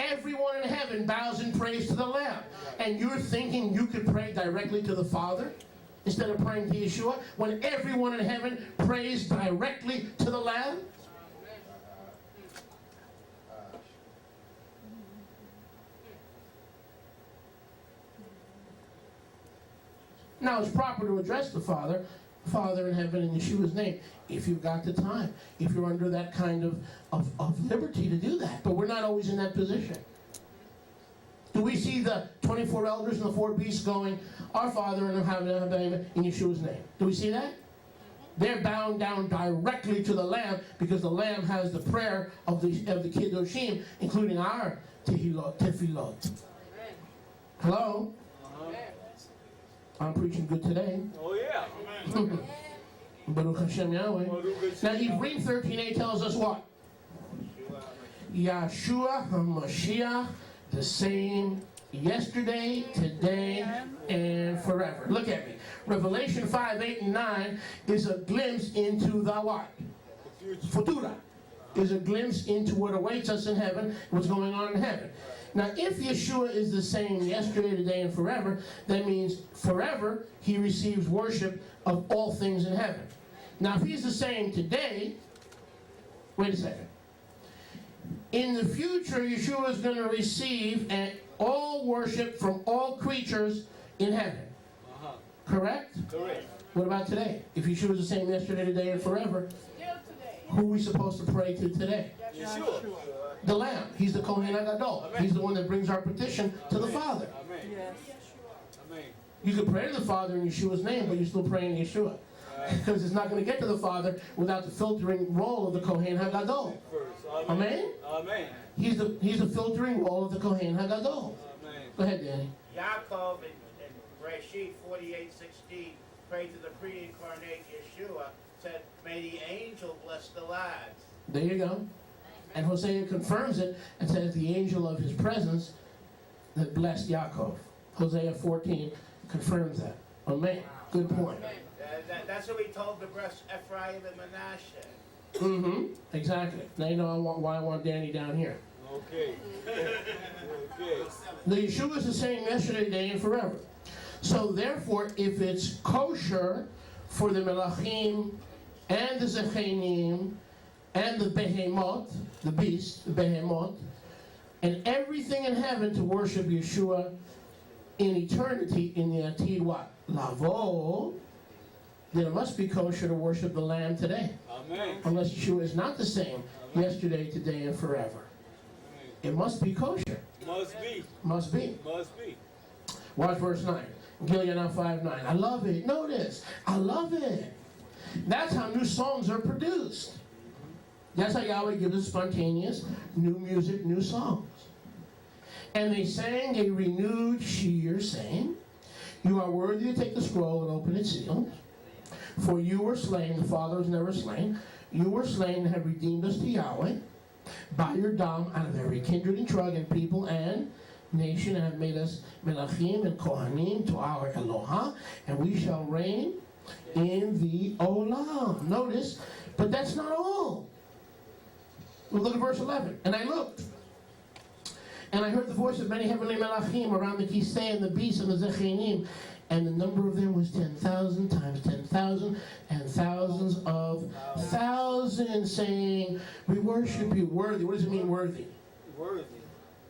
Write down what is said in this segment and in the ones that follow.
everyone in heaven bows in praise to the Lamb. And you're thinking you could pray directly to the Father instead of praying to Yahushuah, when everyone in heaven prays directly to the Lamb? Now it's proper to address the Father in heaven in Yeshua's name, if you've got the time, if you're under that kind of liberty to do that. But we're not always in that position. Do we see the 24 elders and the 4 beasts going, Our Father in heaven, in Yeshua's name? Do we see that? They're bowing down directly to the Lamb, because the Lamb has the prayer of the Kiddushim, including our tefillot. Hello? I'm preaching good today. Oh yeah. Baruch Hashem Yahweh. Now Hebrews 13:8 tells us what? Yahushuah HaMashiach, the same yesterday, today, and forever. Look at me. Revelation 5:8 and 9 is a glimpse into the what? Futura. Is a glimpse into what awaits us in heaven, what's going on in heaven. Now, if Yeshua is the same yesterday, today, and forever, that means forever he receives worship of all things in heaven. Now, if he's the same today, wait a second. In the future, Yeshua is going to receive all worship from all creatures in heaven. Correct? Correct. What about today? If Yeshua is the same yesterday, today, and forever, who are we supposed to pray to today? Yeshua. The Lamb. He's the Kohen HaGadol. He's the one that brings our petition to the Father. Amen. Yes. Amen. You can pray to the Father in Yeshua's name, but you're still praying Yeshua. Because it's not going to get to the Father without the filtering role of the Kohen HaGadol. Amen? Amen. He's the filtering role of the Kohen HaGadol. Amen. Go ahead, Danny. Yaakov in Reshit 48:16 prayed to the pre-incarnate Yeshua, said, "May the angel bless the lads." There you go. And Hosea confirms it and says the angel of his presence that blessed Yaakov. Hosea 14 confirms that. Amen. Good point. That's what we told the bless Ephraim and Manasseh. Mm-hmm. Exactly. Now you know why I want Danny down here. Okay. Okay. The Yeshua is the same yesterday, today, and forever. So therefore, if it's kosher for the Melachim and the Zechanim and the Behemoth, the beast, the Behemoth, and everything in heaven to worship Yeshua in eternity, in the Atid what? Lavo, then it must be kosher to worship the Lamb today. Amen. Unless Yeshua is not the same yesterday, today, and forever. It must be kosher. Must be. Must be. Must be. Watch verse 9. Gilead 5:9. I love it. Notice. I love it. That's how new songs are produced. That's how Yahweh gives us spontaneous new music, new songs. And they sang a renewed shir, saying, "You are worthy to take the scroll and open its seals. For you were slain, the Father was never slain. You were slain and have redeemed us to Yahweh by your dam out of every kindred and tribe and people and nation, and have made us melachim and kohanim to our Elohah, and we shall reign in the olam." Notice, but that's not all. We'll look at verse 11. And I looked, and I heard the voice of many heavenly melachim around the kisei and the beasts and the zechanim, and the number of them was 10,000 times 10,000, and thousands of thousands, saying, "We worship you." Worthy. What does it mean, worthy? Worthy.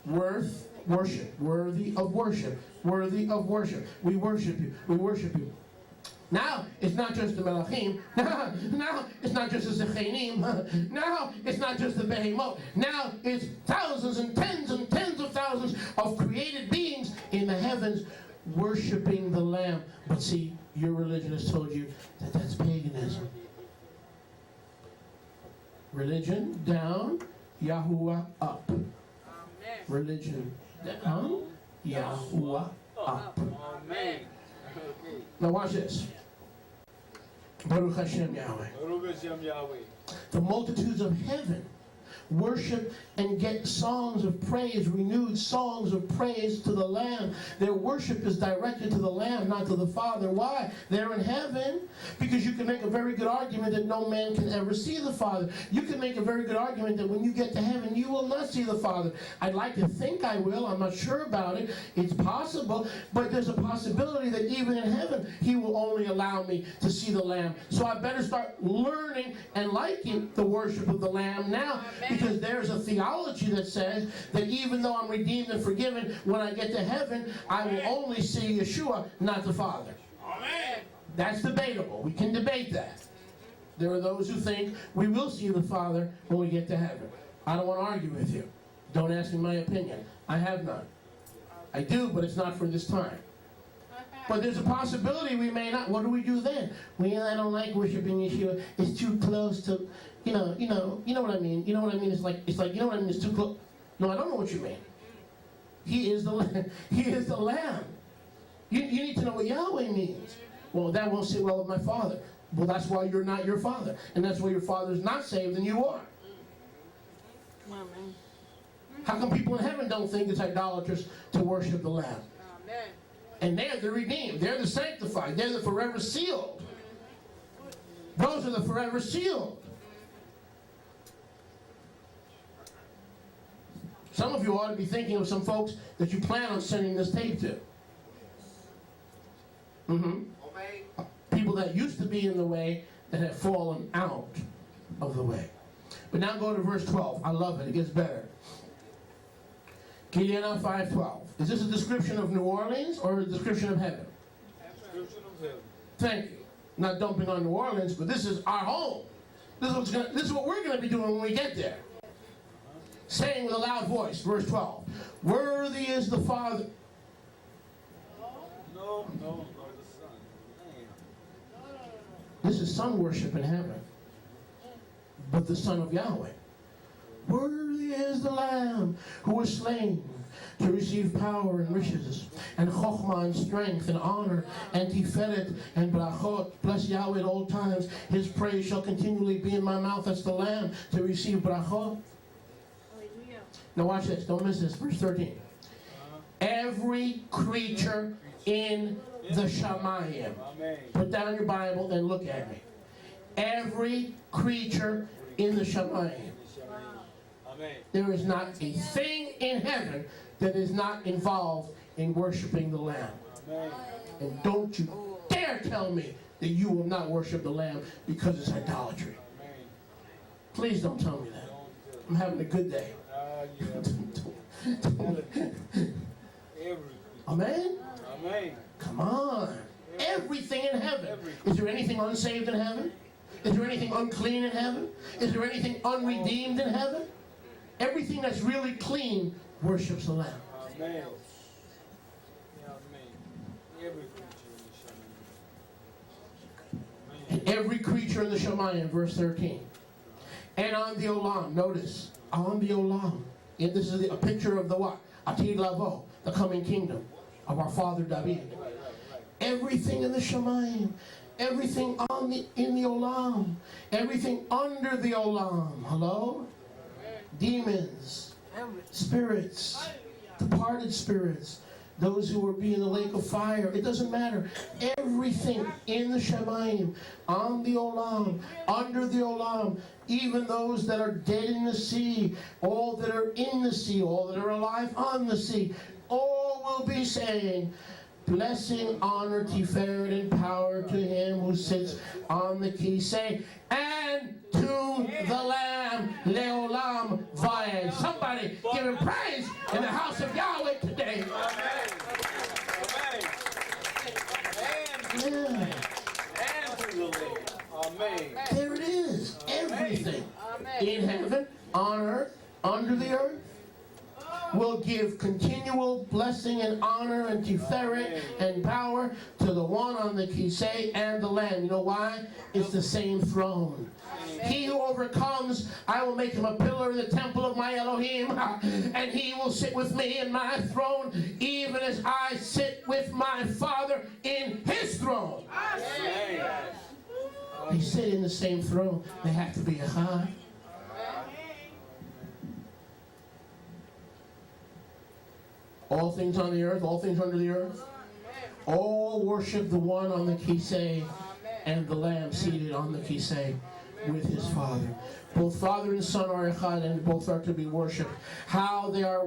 Worth, worship. Worthy of worship. Worthy of worship. We worship you. We worship you. Now, it's not just the Melachim. Now, it's not just the Zechanim. Now, it's not just the Behemoth. Now, it's thousands and tens of thousands of created beings in the heavens worshiping the Lamb. But see, your religion has told you that that's paganism. Religion down, Yahuwah up. Religion down, Yahuwah up. Amen. Now watch this. Baruch Hashem Yahweh. Baruch Hashem Yahweh. The multitudes of heaven worship and get songs of praise, renewed songs of praise to the Lamb. Their worship is directed to the Lamb, not to the Father. Why? They're in heaven. Because you can make a very good argument that no man can ever see the Father. You can make a very good argument that when you get to heaven, you will not see the Father. I'd like to think I will. I'm not sure about it. It's possible. But there's a possibility that even in heaven, He will only allow me to see the Lamb. So I better start learning and liking the worship of the Lamb now. Because there's a theology that says that even though I'm redeemed and forgiven, when I get to heaven, I will only see Yahushuah, not the Father. Amen. That's debatable. We can debate that. There are those who think we will see the Father when we get to heaven. I don't want to argue with you. Don't ask me my opinion. I have none. I do, but it's not for this time. But there's a possibility we may not. What do we do then? I don't like worshiping Yeshua. It's too close to, you know what I mean. You know what I mean? It's like, you know what I mean? It's too close. No, I don't know what you mean. He is the Lamb. He is the Lamb. You need to know what Yahweh means. Well, that won't sit well with my Father. Well, that's why you're not your Father. And that's why your Father's not saved and you are. Amen. How come people in heaven don't think it's idolatrous to worship the Lamb? Amen. And they're the redeemed. They're the sanctified. They're the forever sealed. Those are the forever sealed. Some of you ought to be thinking of some folks that you plan on sending this tape to. People that used to be in the way that have fallen out of the way. But now go to verse 12. I love it. It gets better. Gideon 5:12. Is this a description of New Orleans or a description of heaven? Description of heaven. Thank you. Not dumping on New Orleans, but this is our home. This is what we're going to be doing when we get there. Saying with a loud voice, verse 12. Worthy is the Father. No, the Son. Man. This is son worship in heaven. But the Son of Yahweh. Worthy is the Lamb who was slain to receive power and riches and chokhmah and strength and honor and tiferet and brachot. Bless Yahweh at all times. His praise shall continually be in my mouth. That's the Lamb to receive brachot. Hallelujah. Now watch this. Don't miss this. Verse 13. Every creature in the Shamayim. Amen. Put down your Bible and look at me. Every creature in the Shamayim. Amen. There is not a thing in heaven that is not involved in worshiping the Lamb. Amen. And don't you dare tell me that you will not worship the Lamb because it's idolatry. Amen. Please don't tell me that. I'm having a good day. Every. Amen? Amen. Come on. Everything in heaven. Is there anything unsaved in heaven? Is there anything unclean in heaven? Is there anything unredeemed in heaven? Everything that's really clean worships the Lamb. Amen. Every creature in the Shaman. And every creature in the Shamayim, verse 13. And on the Olam, notice, on the Olam. And this is a picture of the what? Atid Lavo, the coming kingdom of our father David. Everything in the Shamayim, everything in the Olam, everything under the Olam. Hello? Demons, spirits, departed spirits, those who will be in the lake of fire. It doesn't matter. Everything in the Shamayim, on the Olam, under the Olam, even those that are dead in the sea, all that are in the sea, all that are alive on the sea, all will be saying, blessing, honor, tiferet, and power to him who sits on the kisei, and to the Lamb, leolam vayed. Somebody give him praise in the house of Yahweh today. Amen. Yeah. And to the Lamb. Amen. There it is. Everything in heaven, on earth, under the earth, will give continual blessing and honor and tiferet and power to the one on the kisei and the Lamb. You know why? It's the same throne. He who overcomes, I will make him a pillar in the temple of my Elohim, and he will sit with me in my throne, even as I sit with my Father in his throne. They sit in the same throne. They have to be Echad. All things on the earth, all things under the earth. All worship the one on the kisei and the Lamb seated on the kisei with his Father. Both Father and Son are echad, and both are to be worshipped. How they are